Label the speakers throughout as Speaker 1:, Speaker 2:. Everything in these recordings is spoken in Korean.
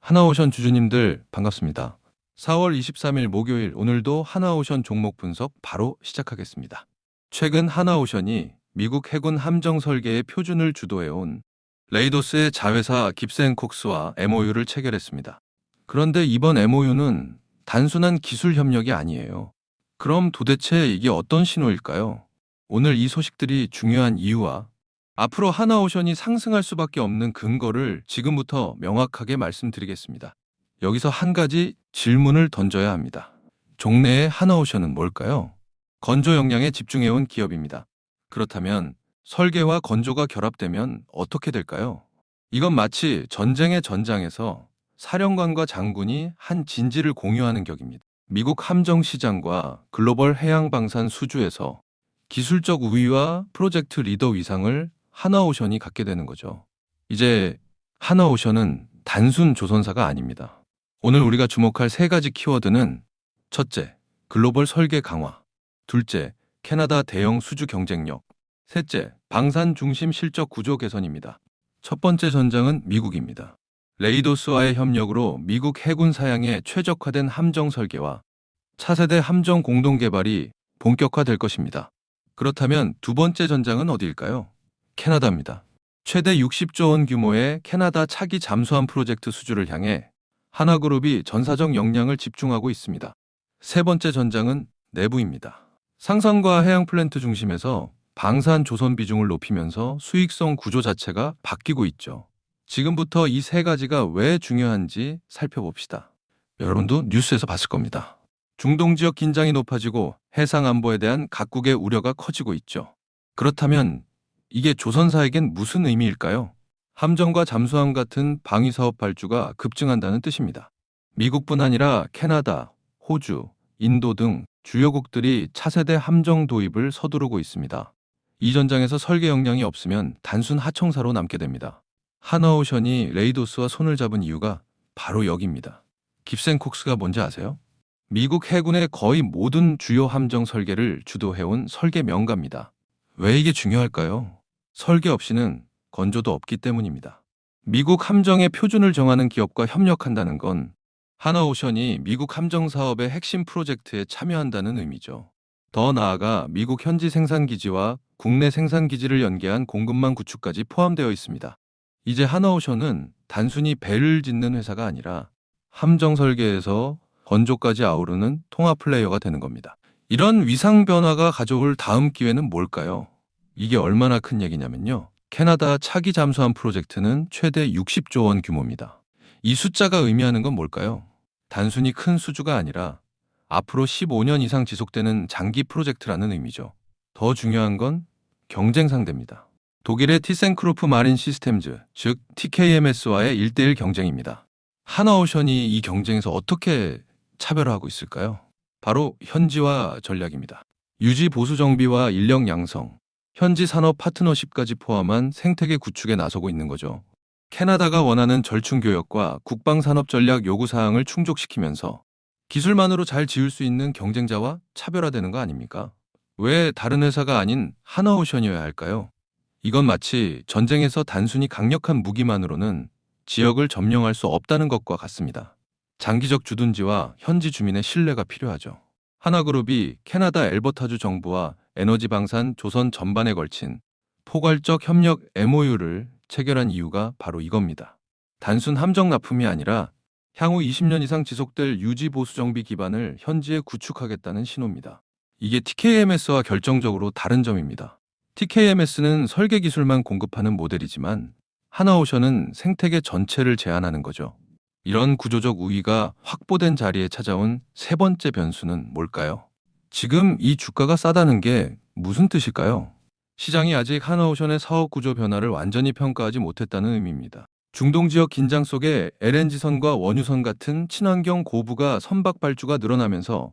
Speaker 1: 하나오션 주주님들 반갑습니다. 4월 23일 목요일 오늘도 하나오션 종목 분석 바로 시작하겠습니다. 최근 하나오션이 미국 해군 함정 설계의 표준을 주도해온 레이도스의 자회사 깁스앤콕스와 MOU를 체결했습니다. 그런데 이번 MOU는 단순한 기술 협력이 아니에요. 그럼 도대체 이게 어떤 신호일까요? 오늘 이 소식들이 중요한 이유와 앞으로 하나오션이 상승할 수밖에 없는 근거를 지금부터 명확하게 말씀드리겠습니다. 여기서 한 가지 질문을 던져야 합니다. 종래의 하나오션은 뭘까요? 건조 역량에 집중해온 기업입니다. 그렇다면 설계와 건조가 결합되면 어떻게 될까요? 이건 마치 전쟁의 전장에서 사령관과 장군이 한 진지를 공유하는 격입니다. 미국 함정 시장과 글로벌 해양 방산 수주에서 기술적 우위와 프로젝트 리더 위상을 하나오션이 갖게 되는 거죠. 이제 하나오션은 단순 조선사가 아닙니다. 오늘 우리가 주목할 세 가지 키워드는 첫째, 글로벌 설계 강화. 둘째, 캐나다 대형 수주 경쟁력. 셋째, 방산 중심 실적 구조 개선입니다. 첫 번째 전장은 미국입니다. 레이도스와의 협력으로 미국 해군 사양에 최적화된 함정 설계와 차세대 함정 공동 개발이 본격화될 것입니다. 그렇다면 두 번째 전장은 어디일까요? 캐나다입니다. 최대 60조 원 규모의 캐나다 차기 잠수함 프로젝트 수주를 향해 하나그룹이 전사적 역량을 집중하고 있습니다. 세 번째 전장은 내부입니다. 상선과 해양 플랜트 중심에서 방산 조선 비중을 높이면서 수익성 구조 자체가 바뀌고 있죠. 지금부터 이 세 가지가 왜 중요한지 살펴봅시다. 여러분도 뉴스에서 봤을 겁니다. 중동 지역 긴장이 높아지고 해상 안보에 대한 각국의 우려가 커지고 있죠. 그렇다면 이게 조선사에겐 무슨 의미일까요? 함정과 잠수함 같은 방위사업 발주가 급증한다는 뜻입니다. 미국뿐 아니라 캐나다, 호주, 인도 등 주요국들이 차세대 함정 도입을 서두르고 있습니다. 이 전장에서 설계 역량이 없으면 단순 하청사로 남게 됩니다. 하나오션이 레이도스와 손을 잡은 이유가 바로 여기입니다. 깁스앤콕스가 뭔지 아세요? 미국 해군의 거의 모든 주요 함정 설계를 주도해온 설계 명가입니다. 왜 이게 중요할까요? 설계 없이는 건조도 없기 때문입니다. 미국 함정의 표준을 정하는 기업과 협력한다는 건 하나오션이 미국 함정 사업의 핵심 프로젝트에 참여한다는 의미죠. 더 나아가 미국 현지 생산기지와 국내 생산기지를 연계한 공급망 구축까지 포함되어 있습니다. 이제 하나오션은 단순히 배를 짓는 회사가 아니라 함정 설계에서 건조까지 아우르는 통합 플레이어가 되는 겁니다. 이런 위상 변화가 가져올 다음 기회는 뭘까요? 이게 얼마나 큰 얘기냐면요. 캐나다 차기 잠수함 프로젝트는 최대 60조 원 규모입니다. 이 숫자가 의미하는 건 뭘까요? 단순히 큰 수주가 아니라 앞으로 15년 이상 지속되는 장기 프로젝트라는 의미죠. 더 중요한 건 경쟁 상대입니다. 독일의 티센크로프 마린 시스템즈, 즉 TKMS와의 1대1 경쟁입니다. 하나오션이 이 경쟁에서 어떻게 차별화하고 있을까요? 바로 현지화 전략입니다. 유지 보수 정비와 인력 양성, 현지 산업 파트너십까지 포함한 생태계 구축에 나서고 있는 거죠. 캐나다가 원하는 절충 교역과 국방 산업 전략 요구 사항을 충족시키면서 기술만으로 잘 지을 수 있는 경쟁자와 차별화되는 거 아닙니까? 왜 다른 회사가 아닌 하나오션이어야 할까요? 이건 마치 전쟁에서 단순히 강력한 무기만으로는 지역을 점령할 수 없다는 것과 같습니다. 장기적 주둔지와 현지 주민의 신뢰가 필요하죠. 하나그룹이 캐나다 엘버타주 정부와 에너지 방산 조선 전반에 걸친 포괄적 협력 MOU를 체결한 이유가 바로 이겁니다. 단순 함정 납품이 아니라 향후 20년 이상 지속될 유지 보수 정비 기반을 현지에 구축하겠다는 신호입니다. 이게 TKMS와 결정적으로 다른 점입니다. TKMS는 설계 기술만 공급하는 모델이지만 하나오션은 생태계 전체를 제한하는 거죠. 이런 구조적 우위가 확보된 자리에 찾아온 세 번째 변수는 뭘까요? 지금 이 주가가 싸다는 게 무슨 뜻일까요? 시장이 아직 하나오션의 사업 구조 변화를 완전히 평가하지 못했다는 의미입니다. 중동 지역 긴장 속에 LNG선과 원유선 같은 친환경 고부가 선박 발주가 늘어나면서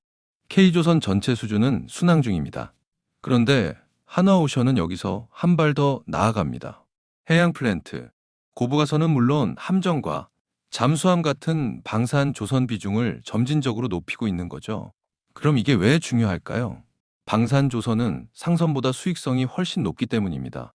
Speaker 1: K조선 전체 수주는 순항 중입니다. 그런데 하나오션은 여기서 한 발 더 나아갑니다. 해양 플랜트, 고부가선은 물론 함정과 잠수함 같은 방산 조선 비중을 점진적으로 높이고 있는 거죠. 그럼 이게 왜 중요할까요? 방산 조선은 상선보다 수익성이 훨씬 높기 때문입니다.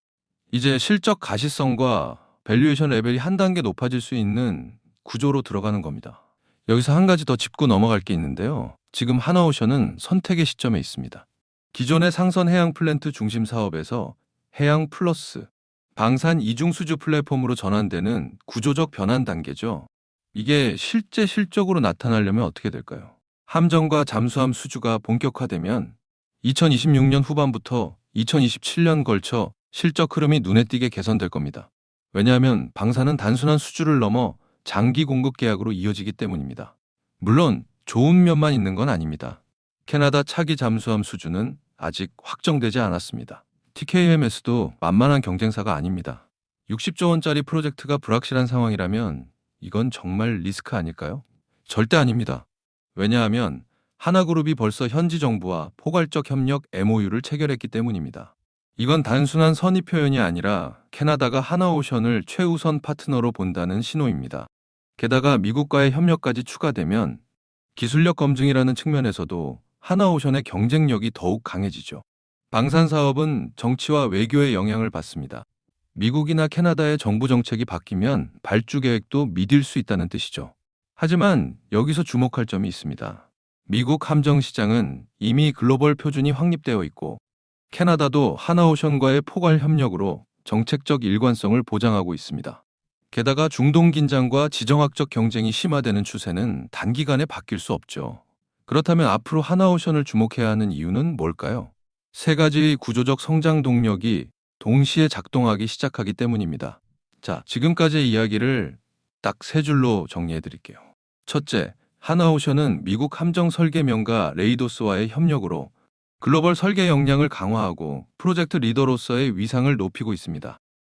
Speaker 1: 이제 실적 가시성과 밸류에이션 레벨이 한 단계 높아질 수 있는 구조로 들어가는 겁니다. 여기서 한 가지 더 짚고 넘어갈 게 있는데요. 지금 하나오션은 선택의 시점에 있습니다. 기존의 상선 해양 플랜트 중심 사업에서 해양 플러스 방산 이중 수주 플랫폼으로 전환되는 구조적 변환 단계죠. 이게 실제 실적으로 나타나려면 어떻게 될까요? 함정과 잠수함 수주가 본격화되면 2026년 후반부터 2027년 걸쳐 실적 흐름이 눈에 띄게 개선될 겁니다. 왜냐하면 방산은 단순한 수주를 넘어 장기 공급 계약으로 이어지기 때문입니다. 물론 좋은 면만 있는 건 아닙니다. 캐나다 차기 잠수함 수주는 아직 확정되지 않았습니다. TKMS도 만만한 경쟁사가 아닙니다. 60조 원짜리 프로젝트가 불확실한 상황이라면 이건 정말 리스크 아닐까요? 절대 아닙니다. 왜냐하면 하나그룹이 벌써 현지 정부와 포괄적 협력 MOU를 체결했기 때문입니다. 이건 단순한 선의 표현이 아니라 캐나다가 하나오션을 최우선 파트너로 본다는 신호입니다. 게다가 미국과의 협력까지 추가되면 기술력 검증이라는 측면에서도 하나오션의 경쟁력이 더욱 강해지죠. 방산 사업은 정치와 외교의 영향을 받습니다. 미국이나 캐나다의 정부 정책이 바뀌면 발주 계획도 미딜 수 있다는 뜻이죠. 하지만 여기서 주목할 점이 있습니다. 미국 함정 시장은 이미 글로벌 표준이 확립되어 있고 캐나다도 하나오션과의 포괄 협력으로 정책적 일관성을 보장하고 있습니다. 게다가 중동 긴장과 지정학적 경쟁이 심화되는 추세는 단기간에 바뀔 수 없죠. 그렇다면 앞으로 하나오션을 주목해야 하는 이유는 뭘까요? 세 가지의 구조적 성장 동력이 동시에 작동하기 시작하기 때문입니다. 자, 지금까지의 이야기를 딱 세 줄로 정리해 드릴게요. 첫째, 하나오션은 미국 함정 설계명가 레이도스와의 협력으로 글로벌 설계 역량을 강화하고 프로젝트 리더로서의 위상을 높이고 있습니다.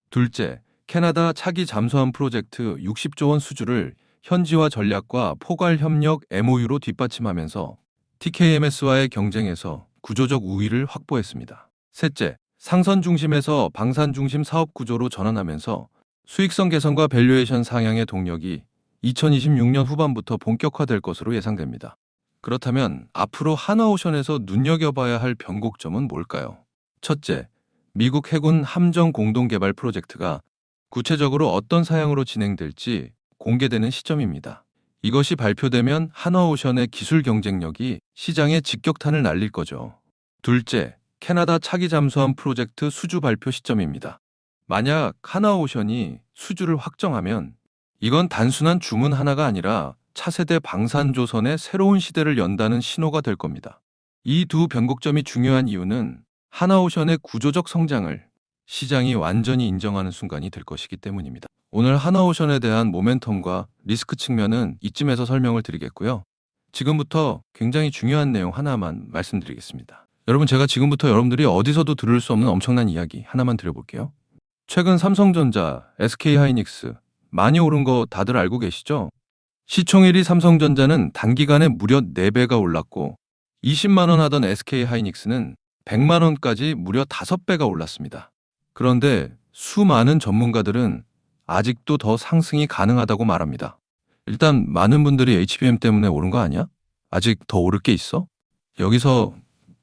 Speaker 1: 둘째, 캐나다 차기 잠수함 프로젝트 60조 원 수주를 현지화 전략과 포괄 협력 MOU로 뒷받침하면서 TKMS와의 경쟁에서 구조적 우위를 확보했습니다. 셋째, 상선 중심에서 방산 중심 사업 구조로 전환하면서 수익성 개선과 밸류에이션 상향의 동력이 2026년 후반부터 본격화될 것으로 예상됩니다. 그렇다면 앞으로 하나오션에서 눈여겨봐야 할 변곡점은 뭘까요? 첫째, 미국 해군 함정 공동개발 프로젝트가 구체적으로 어떤 사양으로 진행될지 공개되는 시점입니다. 이것이 발표되면 하나오션의 기술 경쟁력이 시장에 직격탄을 날릴 거죠. 둘째, 캐나다 차기 잠수함 프로젝트 수주 발표 시점입니다. 만약 하나오션이 수주를 확정하면 이건 단순한 주문 하나가 아니라 차세대 방산조선의 새로운 시대를 연다는 신호가 될 겁니다. 이 두 변곡점이 중요한 이유는 하나오션의 구조적 성장을 시장이 완전히 인정하는 순간이 될 것이기 때문입니다. 오늘 하나오션에 대한 모멘텀과 리스크 측면은 이쯤에서 설명을 드리겠고요. 지금부터 굉장히 중요한 내용 하나만 말씀드리겠습니다. 여러분, 제가 지금부터 여러분들이 어디서도 들을 수 없는 엄청난 이야기 하나만 드려볼게요. 최근 삼성전자, SK하이닉스 많이 오른 거 다들 알고 계시죠? 시총일위 삼성전자는 단기간에 무려 4배가 올랐고 20만 원 하던 SK하이닉스는 100만 원까지 무려 5배가 올랐습니다. 그런데 수많은 전문가들은 아직도 더 상승이 가능하다고 말합니다. 일단 많은 분들이 HBM 때문에 오른 거 아니야? 아직 더 오를 게 있어? 여기서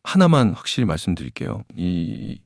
Speaker 1: 하나만 확실히 말씀드릴게요. 이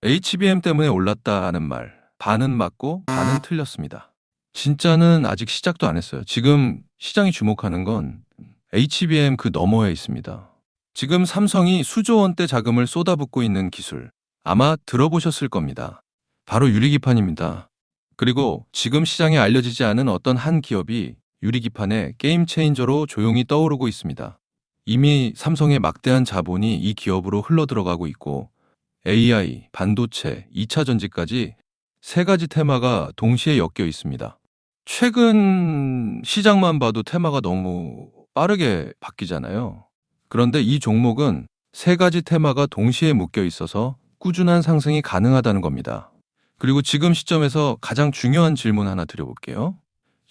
Speaker 1: HBM 때문에 올랐다는 말, 반은 맞고 반은 틀렸습니다. 진짜는 아직 시작도 안 했어요. 지금 시장이 주목하는 건 HBM 그 너머에 있습니다. 지금 삼성이 수조 원대 자금을 쏟아붓고 있는 기술, 아마 들어보셨을 겁니다. 바로 유리기판입니다. 그리고 지금 시장에 알려지지 않은 어떤 한 기업이 유리기판의 게임 체인저로 조용히 떠오르고 있습니다. 이미 삼성의 막대한 자본이 이 기업으로 흘러들어가고 있고 AI, 반도체, 2차 전지까지 세 가지 테마가 동시에 엮여 있습니다. 최근 시장만 봐도 테마가 너무 빠르게 바뀌잖아요. 그런데 이 종목은 세 가지 테마가 동시에 묶여 있어서 꾸준한 상승이 가능하다는 겁니다. 그리고 지금 시점에서 가장 중요한 질문 하나 드려볼게요.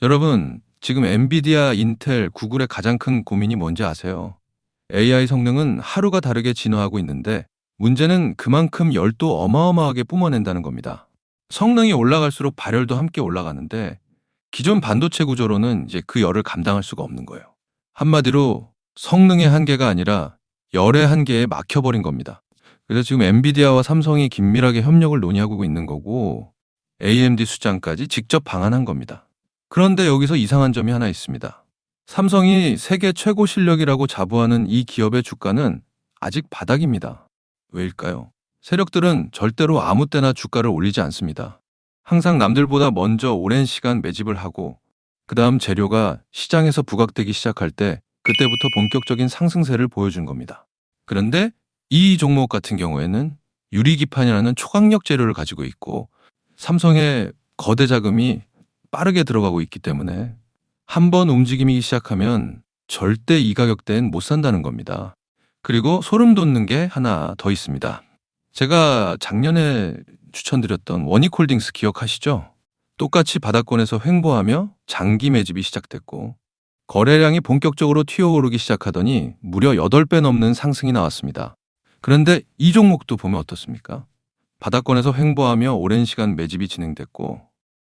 Speaker 1: 여러분, 지금 엔비디아, 인텔, 구글의 가장 큰 고민이 뭔지 아세요? AI 성능은 하루가 다르게 진화하고 있는데 문제는 그만큼 열도 어마어마하게 뿜어낸다는 겁니다. 성능이 올라갈수록 발열도 함께 올라가는데 기존 반도체 구조로는 이제 그 열을 감당할 수가 없는 거예요. 한마디로 성능의 한계가 아니라 열의 한계에 막혀버린 겁니다. 그래서 지금 엔비디아와 삼성이 긴밀하게 협력을 논의하고 있는 거고 AMD 수장까지 직접 방한한 겁니다. 그런데 여기서 이상한 점이 하나 있습니다. 삼성이 세계 최고 실력이라고 자부하는 이 기업의 주가는 아직 바닥입니다. 왜일까요? 세력들은 절대로 아무 때나 주가를 올리지 않습니다. 항상 남들보다 먼저 오랜 시간 매집을 하고 그 다음 재료가 시장에서 부각되기 시작할 때 그때부터 본격적인 상승세를 보여준 겁니다. 그런데 이 종목 같은 경우에는 유리기판이라는 초강력 재료를 가지고 있고 삼성의 거대 자금이 빠르게 들어가고 있기 때문에 한번 움직임이 시작하면 절대 이 가격대엔 못 산다는 겁니다. 그리고 소름 돋는 게 하나 더 있습니다. 제가 작년에 추천드렸던 원익홀딩스 기억하시죠? 똑같이 바닥권에서 횡보하며 장기 매집이 시작됐고 거래량이 본격적으로 튀어오르기 시작하더니 무려 8배 넘는 상승이 나왔습니다. 그런데 이 종목도 보면 어떻습니까? 바닥권에서 횡보하며 오랜 시간 매집이 진행됐고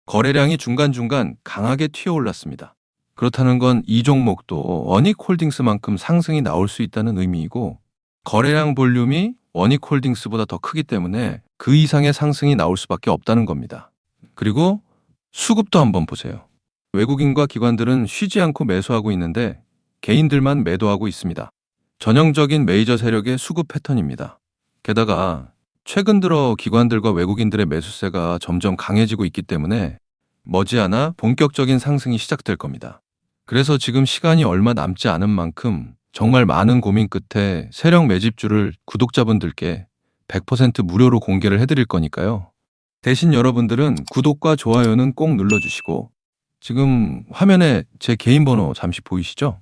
Speaker 1: 거래량이 중간중간 강하게 튀어올랐습니다. 그렇다는 건 이 종목도 원익홀딩스만큼 상승이 나올 수 있다는 의미이고 거래량 볼륨이 원익홀딩스보다 더 크기 때문에 그 이상의 상승이 나올 수밖에 없다는 겁니다. 그리고 수급도 한번 보세요. 외국인과 기관들은 쉬지 않고 매수하고 있는데 개인들만 매도하고 있습니다. 전형적인 메이저 세력의 수급 패턴입니다. 게다가 최근 들어 기관들과 외국인들의 매수세가 점점 강해지고 있기 때문에 머지않아 본격적인 상승이 시작될 겁니다. 그래서 지금 시간이 얼마 남지 않은 만큼 정말 많은 고민 끝에 세력 매집주를 구독자분들께 100% 무료로 공개를 해드릴 거니까요. 대신 여러분들은 구독과 좋아요는 꼭 눌러주시고 지금 화면에 제 개인 번호 잠시 보이시죠?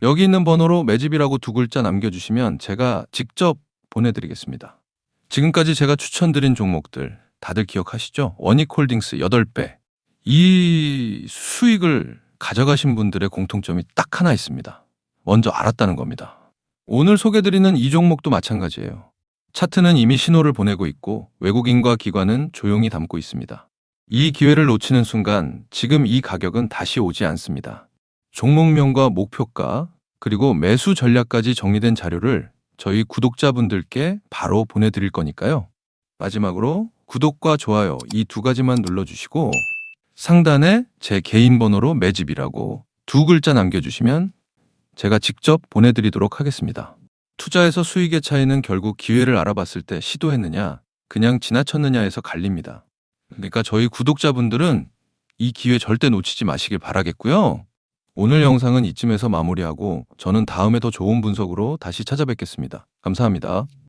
Speaker 1: 여기 있는 번호로 매집이라고 2글자 남겨주시면 제가 직접 보내드리겠습니다. 지금까지 제가 추천드린 종목들 다들 기억하시죠? 원익홀딩스 8배. 이 수익을 가져가신 분들의 공통점이 딱 하나 있습니다. 먼저 알았다는 겁니다. 오늘 소개드리는 이 종목도 마찬가지예요. 차트는 이미 신호를 보내고 있고 외국인과 기관은 조용히 담고 있습니다. 이 기회를 놓치는 순간 지금 이 가격은 다시 오지 않습니다. 종목명과 목표가 그리고 매수 전략까지 정리된 자료를 저희 구독자분들께 바로 보내드릴 거니까요. 마지막으로 구독과 좋아요 이 2가지만 눌러주시고 상단에 제 개인 번호로 매집이라고 2글자 남겨주시면 제가 직접 보내드리도록 하겠습니다. 투자에서 수익의 차이는 결국 기회를 알아봤을 때 시도했느냐, 그냥 지나쳤느냐에서 갈립니다. 그러니까 저희 구독자분들은 이 기회 절대 놓치지 마시길 바라겠고요. 오늘 영상은 이쯤에서 마무리하고 저는 다음에 더 좋은 분석으로 다시 찾아뵙겠습니다. 감사합니다.